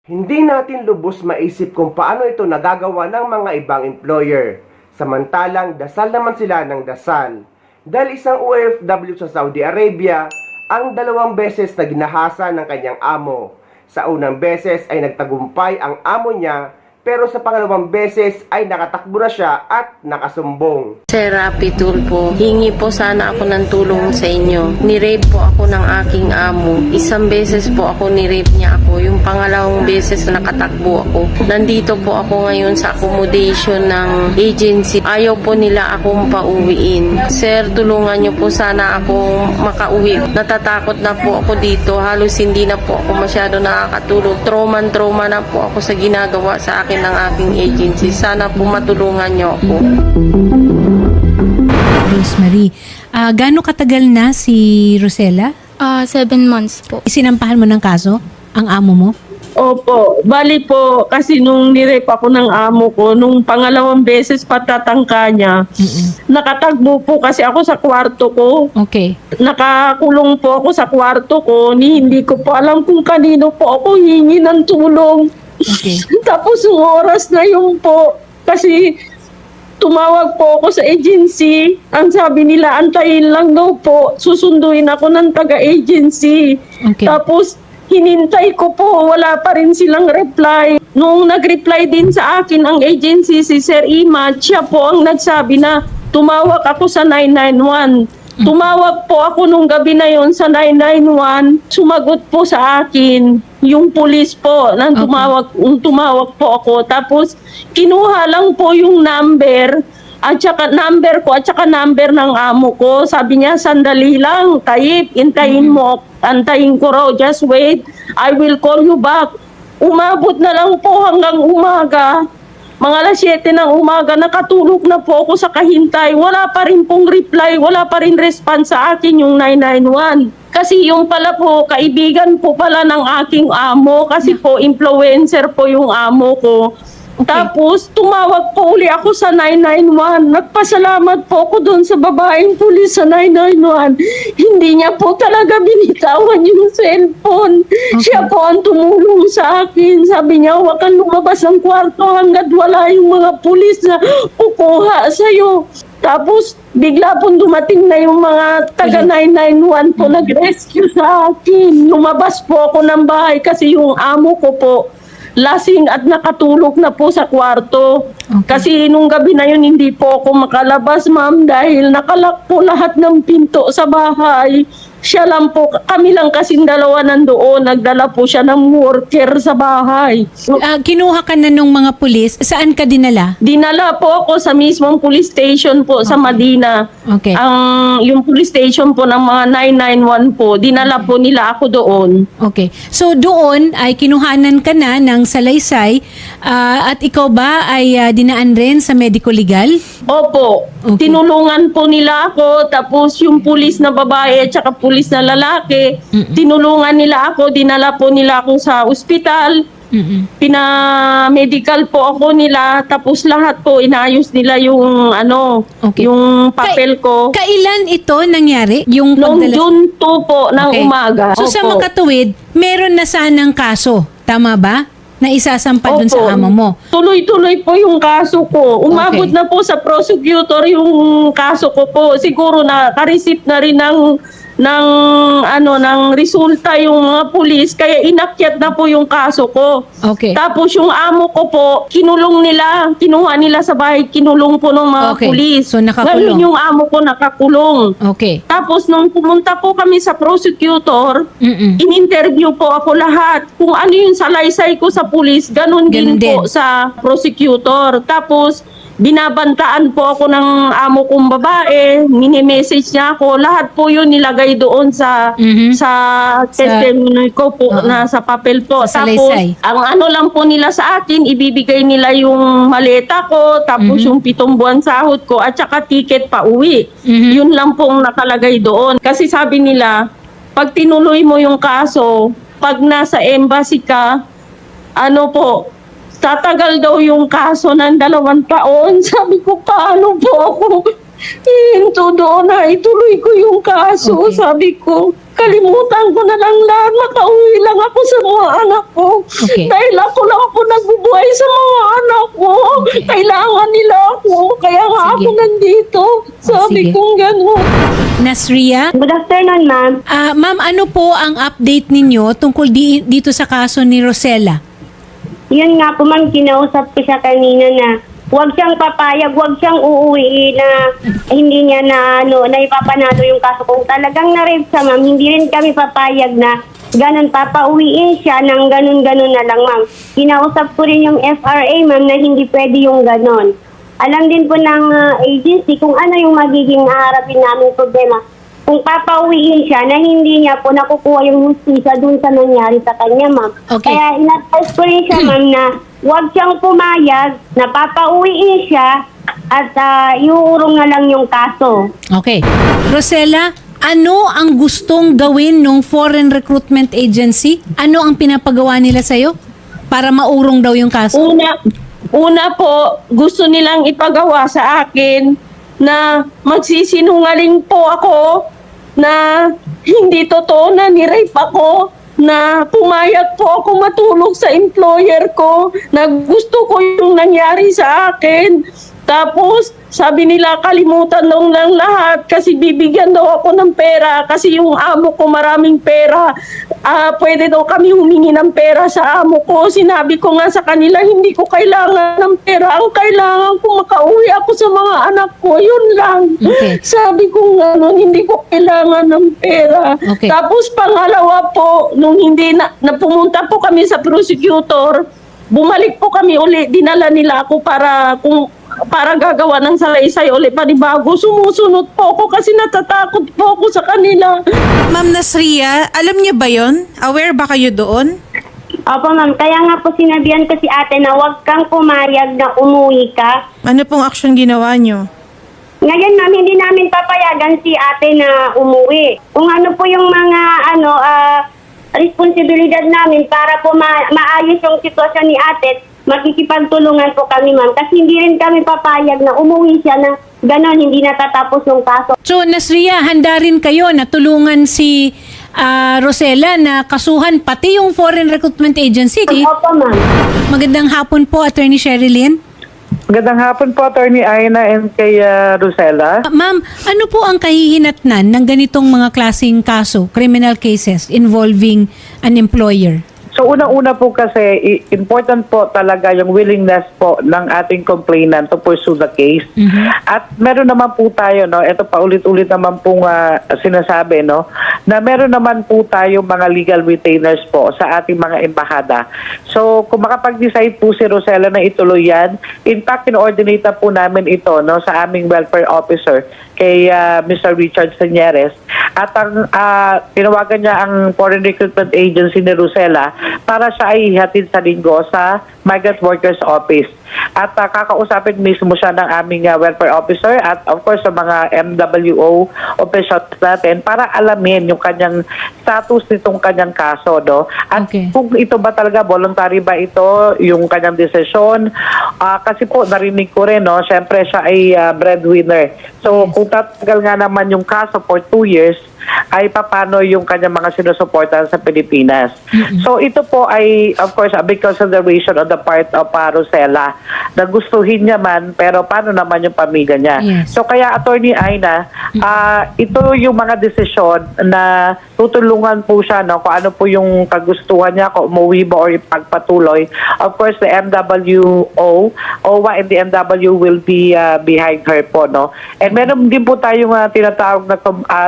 Hindi natin lubos maisip kung paano ito nagagawa ng mga ibang employer. Samantalang dasal naman sila ng dasal. Dahil isang OFW sa Saudi Arabia ang 2 beses na ginahasa ng kanyang amo. Sa unang beses ay nagtagumpay ang amo niya, pero sa pangalawang beses ay nakatakbo na siya at nakasumbong. Sir Rapi Tulfo, hingi po sana ako ng tulong sa inyo. Nirape po ako ng aking amo. Isang beses po ako nirape niya ako. Yung pangalawang beses nakatakbo ako. Nandito po ako ngayon sa accommodation ng agency. Ayaw po nila akong pauwiin. Sir, tulungan niyo po sana akong makauwi. Natatakot na po ako dito. Halos hindi na po ako masyado nakakatulog. Trauma na po ako sa ginagawa sa akin ng aking agency. Sana po matulungan niyo ako. Rosemary, gaano katagal na si Rosella? 7 months po. Sinampahan mo ng kaso ang amo mo? Opo, bali po kasi nung nirape ako ng amo ko, nung pangalawang beses patatangka niya, nakatagbo po kasi ako sa kwarto ko. Okay. Nakakulong po ako sa kwarto ko, hindi ko po alam kung kanino po ako hingi ng tulong. Okay. Tapos yung oras na yun po, kasi tumawag po ako sa agency. Ang sabi nila, antayin lang daw po. Susunduin ako ng taga-agency. Okay. Tapos, hinintay ko po. Wala pa rin silang reply. Nung nag-reply din sa akin ang agency, si Sir Imad, siya po ang nagsabi na tumawag ako sa 991. Tumawag po ako nung gabi na yon sa 991. Sumagot po sa akin yung pulis po nang tumawag po ako. Tapos kinuha lang po yung number at saka number ko at saka number ng amo ko. Sabi niya, sandali lang, Taib, intayin mo. Antayin ko raw, just wait. I will call you back. Umabot na lang po hanggang umaga. Mga alas 7 ng umaga, nakatulog na po ako sa kahintay. Wala pa rin pong reply, wala pa rin response sa akin yung 991. Kasi yung pala po, kaibigan po pala ng aking amo. Kasi po, influencer po yung amo ko. Okay. Tapos, tumawag po uli ako sa 991. Nagpasalamat po ako doon sa babaeng pulis sa 991. Hindi niya po talaga binitawan yung cellphone. Okay. Siya po ang tumulong sa akin. Sabi niya, huwag kang lumabas ng kwarto hanggat wala yung mga pulis na kukuha sa'yo. Tapos, bigla pong dumating na yung mga taga 991 po nag-rescue sa akin. Lumabas po ako ng bahay kasi yung amo ko po lasing at nakatulog na po sa kwarto. Okay. Kasi nung gabi na yun, hindi po ako makalabas, ma'am, dahil nakalak po lahat ng pinto sa bahay. Siya lang po, kami lang kasing dalawa nandoon. Nagdala po siya ng worker sa bahay. Kinuha ka na nung mga pulis. Saan ka dinala? Dinala po ako sa mismong police station po sa Madina. Okay. Yung police station po ng mga 991 po, dinala po nila ako doon. Okay. So doon ay kinuhanan ka na ng salaysay at ikaw ba ay dinaan rin sa medico legal? Opo, Okay. tinulungan po nila ako, tapos yung pulis na babae at saka pulis na lalaki, tinulungan nila ako, dinala po nila ako sa ospital, pina-medical po ako nila, tapos lahat po inayos nila yung Okay. yung papel ko. Kailan ito nangyari? Yung Noong pagdala- June 2 po ng Okay. umaga. So sa Opo. makatuwid, meron na sanang kaso. Tama ba? Na isasampa dun sa Opo. amo mo. Tuloy-tuloy po yung kaso ko. Umabot Okay. na po sa prosecutor yung kaso ko po. Siguro na ka-receive na rin ng resulta yung mga pulis, kaya inakyat na po yung kaso ko. Okay. Tapos yung amo ko po, kinulong nila, kinuha nila sa bahay, kinulong po ng mga Okay. pulis. So, nakakulong. Ngayon yung amo ko nakakulong. Okay. Tapos nung pumunta po kami sa prosecutor, Mm-mm. in-interview po ako lahat. Kung ano yung salaysay ko sa pulis, ganun Ganun din po din. sa prosecutor. Tapos, binabantaan po ako ng amo kong babae, mini-message niya ako. Lahat po yun nilagay doon sa Mhm. sa testimony ko po, Oo. na sa papel po. Sa Tapos, salaysay. ang ano lang po nila sa akin, ibibigay nila yung maleta ko, tapos yung 7 buwan sahod ko, at saka ticket pa uwi. Mhm. Yun lang pong nakalagay doon. Kasi sabi nila, pag tinuloy mo yung kaso, pag nasa embassy ka, tatagal daw yung kaso ng 2 taon. Sabi ko, paano po ako hinto doon na ituloy ko yung kaso. Okay. Sabi ko, kalimutan ko na lang lahat. Makauwi lang ako sa mga anak ko. Okay. Dahil ako lang ako nagbubuhay sa mga anak ko. Okay. Kailangan nila ako. Kaya nga Sige. ako nandito. Sabi sige. kong gano'n. Nasria? Good afternoon, ma'am. Ma'am, ano po ang update ninyo tungkol dito sa kaso ni Rosella? Yun nga po, ma'am, kinausap ko siya kanina na huwag siyang papayag, huwag siyang uuwi na hindi niya na ipapanalo yung kaso. Kung talagang na-rape siya, ma'am, hindi rin kami papayag na ganun, papauwiin siya ng ganun-ganun na lang, ma'am. Kinausap ko rin yung FRA, ma'am, na hindi pwede yung ganun. Alam din po ng agency kung ano yung magiging haharapin namin problema. Kung papauwiin siya na hindi niya po nakukuha yung hustisya dun sa nangyari sa kanya, ma'am. Okay. Kaya in-advise ko rin siya, ma'am, na huwag siyang pumayag, na papauwiin siya at iuurong na lang yung kaso. Okay. Rosella, ano ang gustong gawin ng Foreign Recruitment Agency? Ano ang pinapagawa nila sa'yo para maurong daw yung kaso? Una po, gusto nilang ipagawa sa akin na magsisinungaling po ako na hindi totoo na ni-rape ako, na pumayag po ako matulog sa employer ko, na gusto ko yung nangyari sa akin. Tapos, sabi nila kalimutan daw ng lahat kasi bibigyan daw ako ng pera kasi yung amo ko maraming pera. Pwede daw kami humingi ng pera sa amo ko. Sinabi ko nga sa kanila, hindi ko kailangan ng pera. Ang kailangan ko makauwi ako sa mga anak ko. Yun lang. Okay. Sabi ko nga nun, hindi ko kailangan ng pera. Okay. Tapos pangalawa po, nung hindi na pumunta po kami sa prosecutor, bumalik po kami uli. Dinala nila ako para gagawa ng salaysay ulit panibago. Sumusunod po ako kasi natatakot po ako sa kanila. Ma'am Nasria, alam niyo ba yon? Aware ba kayo doon? Opo, ma'am. Kaya nga po sinabihan ko si ate na huwag kang pumayag na umuwi ka. Ano pong action ginawa niyo? Ngayon, ma'am, hindi namin papayagan si ate na umuwi. Kung ano po yung mga responsibilidad namin para po maayos yung sitwasyon ni ate, makikipagtulungan po kami, ma'am. Kasi hindi rin kami papayag na umuwi siya na gano'n, hindi natatapos yung kaso. So, Nasria, handa rin kayo na tulungan si Rosella na kasuhan pati yung Foreign Recruitment Agency. Opo, ma'am. Magandang hapon po, Attorney Sherilyn. Magandang hapon po, Attorney Aina and kay Rosella. Ma'am, ano po ang kahihinatnan ng ganitong mga klaseng kaso, criminal cases involving an employer? So unang-una po kasi, important po talaga yung willingness po ng ating complainant to pursue the case. At meron naman po tayo, no, ito pa ulit-ulit naman pong sinasabi, no, na meron naman po tayo mga legal retainers po sa ating mga embahada. So kung makapag-decide po si Rosella na ituloy yan, in fact, in-ordinate na po namin ito, no, sa aming welfare officer kay Mr. Richard Señeres. At ang tinawagan niya ang Foreign Recruitment Agency ni Rosella para siya ay ihatid sa linggo sa Migrant Workers Office. At kakausapin mismo siya ng aming welfare officer at of course sa mga MWO officials natin para alamin yung kanyang status nitong kanyang kaso, no? At Okay. kung ito ba talaga, voluntary ba ito, yung kanyang desisyon. Kasi po, narinig ko rin, no? Siyempre siya ay breadwinner. So, kung tatagal nga naman yung kaso for 2 years, ay papano yung kanyang mga sinusuportahan sa Pilipinas. So, ito po ay, of course, a big consideration on the part of Rosella na gustuhin niya man, pero paano naman yung pamilya niya. Yes. So, kaya, Attorney Aina, ito yung mga desisyon na tutulungan po siya, no, kung ano po yung kagustuhan niya, kung umuwi ba or ipagpatuloy. Of course, the MWO, OWA and the MW will be behind her po, no. And meron din po tayong tinatawag na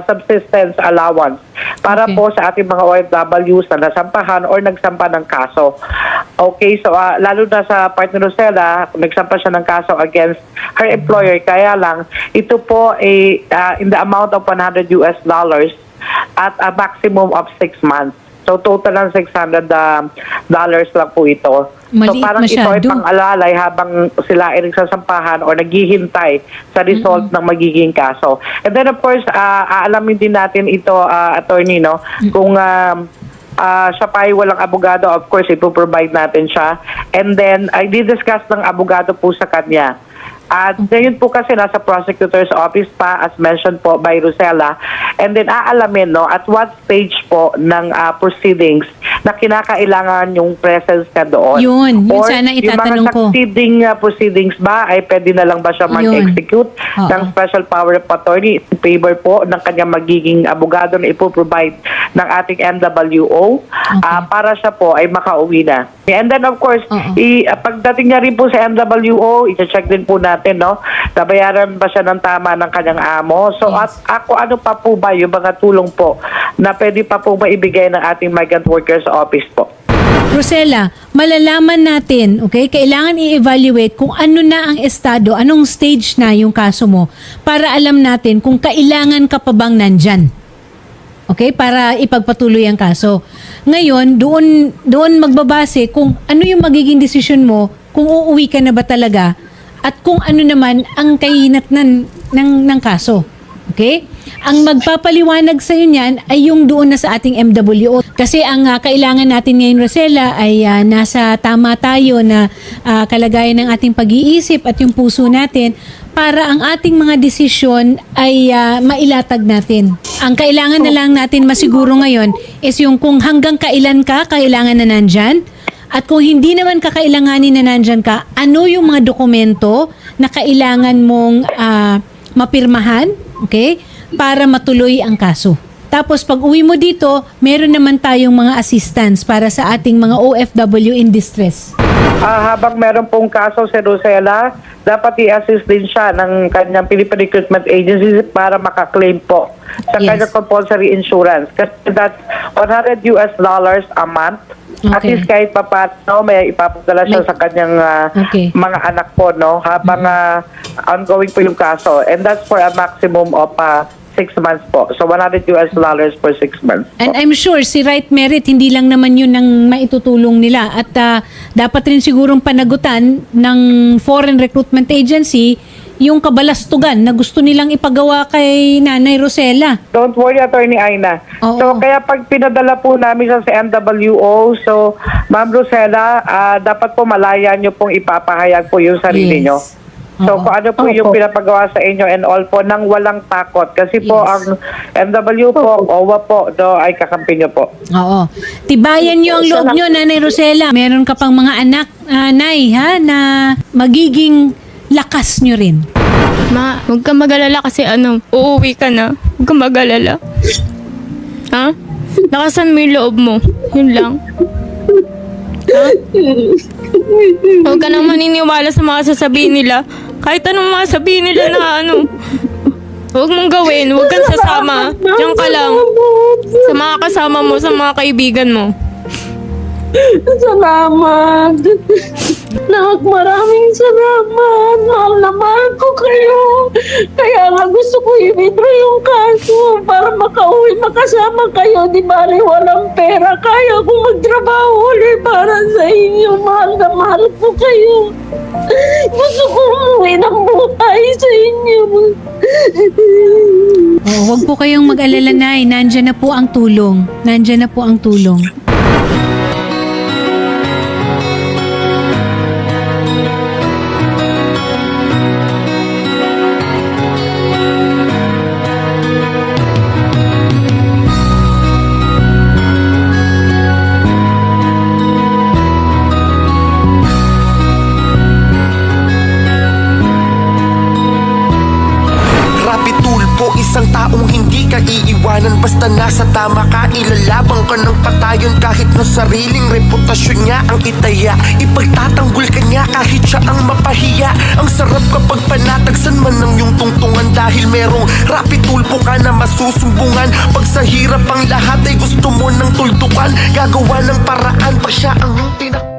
subsistence allowance para Okay. po sa ating mga OFWs na nasampahan or nagsampa ng kaso. Okay, so lalo na sa part ni Rosella, nagsampa siya ng kaso against her employer, kaya lang ito po ay in the amount of $100 at a maximum of 6 months. So total ng $600 lang po ito. So Maliit parang ito ay masyado. pang-alalay habang sila ay nagsasampahan o naghihintay sa result ng magiging kaso. And then of course, aalamin din natin ito, attorney, no, kung siya pa ay walang abogado, of course, ipoprovide natin siya. And then, I did discuss ng abogado po sa kanya. At ngayon po kasi nasa prosecutor's office pa, as mentioned po by Rosella. And then aalamin, no, at what stage po ng proceedings na kinakailangan yung presence ka doon. Yun Or sana itatanong yung mga ko. succeeding proceedings ba ay pwede na lang ba siya mag-execute Oo. ng special power of attorney in favor po ng kanyang magiging abogado na ipoprovide ng ating MWO para siya po ay makauwi na. And then of course, Oo. pagdating niya rin po sa MWO, i-check din po natin, no, nabayaran ba siya ng tama ng kanyang amo. So at ako, ano pa po ba yung mga tulong po na pwede pa po maibigay ng ating migrant workers office po? Rosella, malalaman natin, okay, kailangan i-evaluate kung ano na ang estado, anong stage na yung kaso mo para alam natin kung kailangan ka pa bang nandyan. Okay, para ipagpatuloy ang kaso. Ngayon, doon magbabase kung ano yung magiging desisyon mo, kung uuwi ka na ba talaga, at kung ano naman ang kahinatnan ng kaso. Okay? Ang magpapaliwanag sa iyo niyan ay yung doon na sa ating MWO. Kasi ang kailangan natin ngayon, Rosella, ay nasa tama tayo na kalagayan ng ating pag-iisip at yung puso natin para ang ating mga desisyon ay mailatag natin. Ang kailangan na lang natin masiguro ngayon is yung kung hanggang kailan ka kailangan na nandyan, at kung hindi naman kakailanganin na nandyan ka, ano yung mga dokumento na kailangan mong mapirmahan, okay, para matuloy ang kaso. Tapos pag uwi mo dito, meron naman tayong mga assistance para sa ating mga OFW in distress. Habang meron pong kaso si Rosella, dapat i-assist din siya ng kanyang Philippine Recruitment Agency para makaklaim po sa Yes. kanyang compulsory insurance. Kasi that's $100 a month. At Okay. least kahit pa paano, may ipapadala siya sa kanyang Okay. mga anak po, no? Habang ongoing po yung kaso. And that's for a maximum of 6 months po. So $100 for 6 months po. And I'm sure si Right Merit, hindi lang naman yun ang maitutulong nila. At dapat rin sigurong panagutan ng Foreign Recruitment Agency yung kabalastugan na gusto nilang ipagawa kay Nanay Rosella. Don't worry, Attorney Aina. Oo. So, kaya pag pinadala po namin siya sa MWO, so, Ma'am Rosella, dapat po malaya nyo pong ipapahayag po yung sarili Yes. nyo. So, Oo. kung ano po yung pinapagawa sa inyo and all po, nang walang takot. Kasi po, Yes. ang MW po, OWA po, ay kakampi nyo po. Oo. Tibayan nyo ang loob nyo, Nanay Rosella. Meron ka pang mga anak, Nay, ha, na magiging lakas nyo rin. Ma, huwag ka mag-alala kasi uuwi ka na. Huwag ka mag-alala. Ha? Lakasan mo yung loob mo. Yun lang. Ha? Huwag ka nang maniniwala sa mga sasabihin nila. Kahit anong mga sabihin nila na huwag mong gawin. Huwag kang sasama. Diyan ka lang. Sa mga kasama mo, sa mga kaibigan mo. Salamat. Nak, maraming salamat. Mahal na mahal ko kayo. Kaya nga gusto ko i-withdraw yung kaso para makauwi, makasama kayo. Di bali walang pera. Kaya ko magtrabaho ulit para sa inyo. Mahal na mahal ko kayo. Gusto ko umuwi ng buhay sa inyo. Oo, huwag po kayong mag-alala, Nay. Nandyan na po ang tulong. Nandyan na po ang tulong. Rapid tulpo, isang taong hindi ka iiwanan. Basta nasa tama ka, ilalabang ka ng patayon. Kahit na sariling reputasyon niya ang itaya, ipagtatanggol ka niya kahit siya ang mapahiya. Ang sarap kapag panatagsan man ng iyong tungtungan, dahil merong rapid tulpo ka na masusumbungan. Pag sa hirap ang lahat ay gusto mo ng tuldukan, gagawa ng paraan pa siya ang tinak.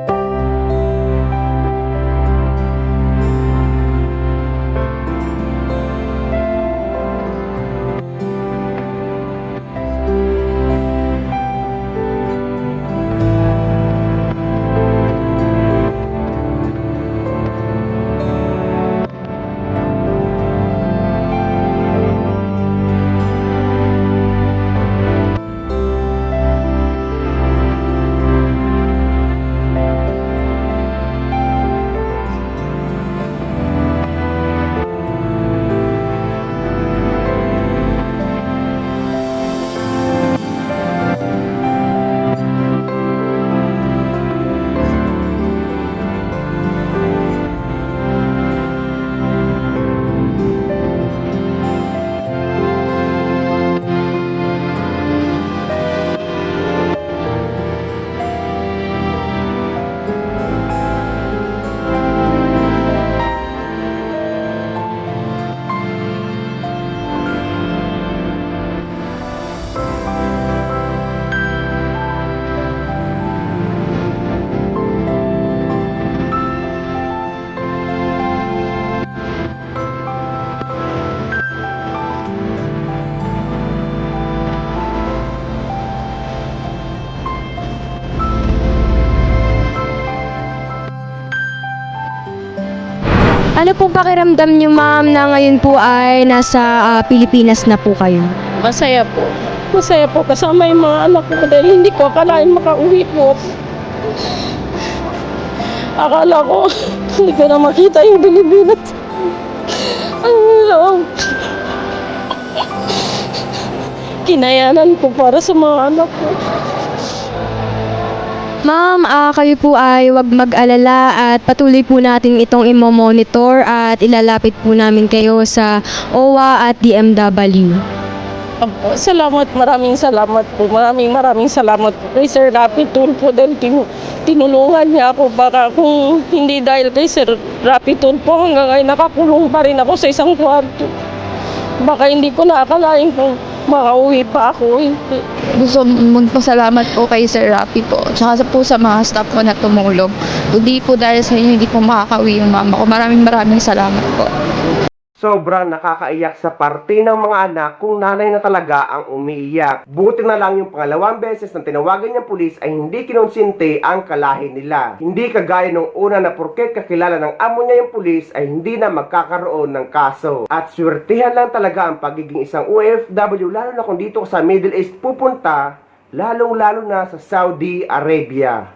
Ano pong pakiramdam niyo, ma'am, na ngayon po ay nasa Pilipinas na po kayo? Masaya po. Masaya po kasama yung mga anak ko dahil hindi ko akalain makauwi po. Akala ko hindi ko na makita yung Pilipinas. Ang loob. Kinayanan ko para sa mga anak ko. Ma'am, kayo po ay wag mag-alala at patuloy po natin itong imo-monitor at ilalapit po namin kayo sa OWA at DMW. Salamat, maraming salamat po. Maraming salamat po kay Sir Rapi Tulfo dahil tinulungan niya ako. Baka kung hindi dahil kay Sir Rapi Tulfo hanggang ngayon nakakulong pa rin ako sa isang kwarto. Baka hindi ko nakakalain kung makauwi pa ako. Gusto magpasalamat po kay Sir Rapi po. Tsaka po sa mga staff ko na tumulong. Hindi po dahil sa inyo, hindi po makakauwi yung mama ko. Maraming salamat po. Sobrang nakakaiyak sa parte ng mga anak kung nanay na talaga ang umiiyak. Buti na lang yung pangalawang beses na tinawagan niyang pulis ay hindi kinonsinte ang kalahi nila. Hindi kagaya nung una na porket kakilala ng amo niya yung pulis ay hindi na magkakaroon ng kaso. At swertihan lang talaga ang pagiging isang OFW lalo na kung dito sa Middle East pupunta, lalong-lalo na sa Saudi Arabia.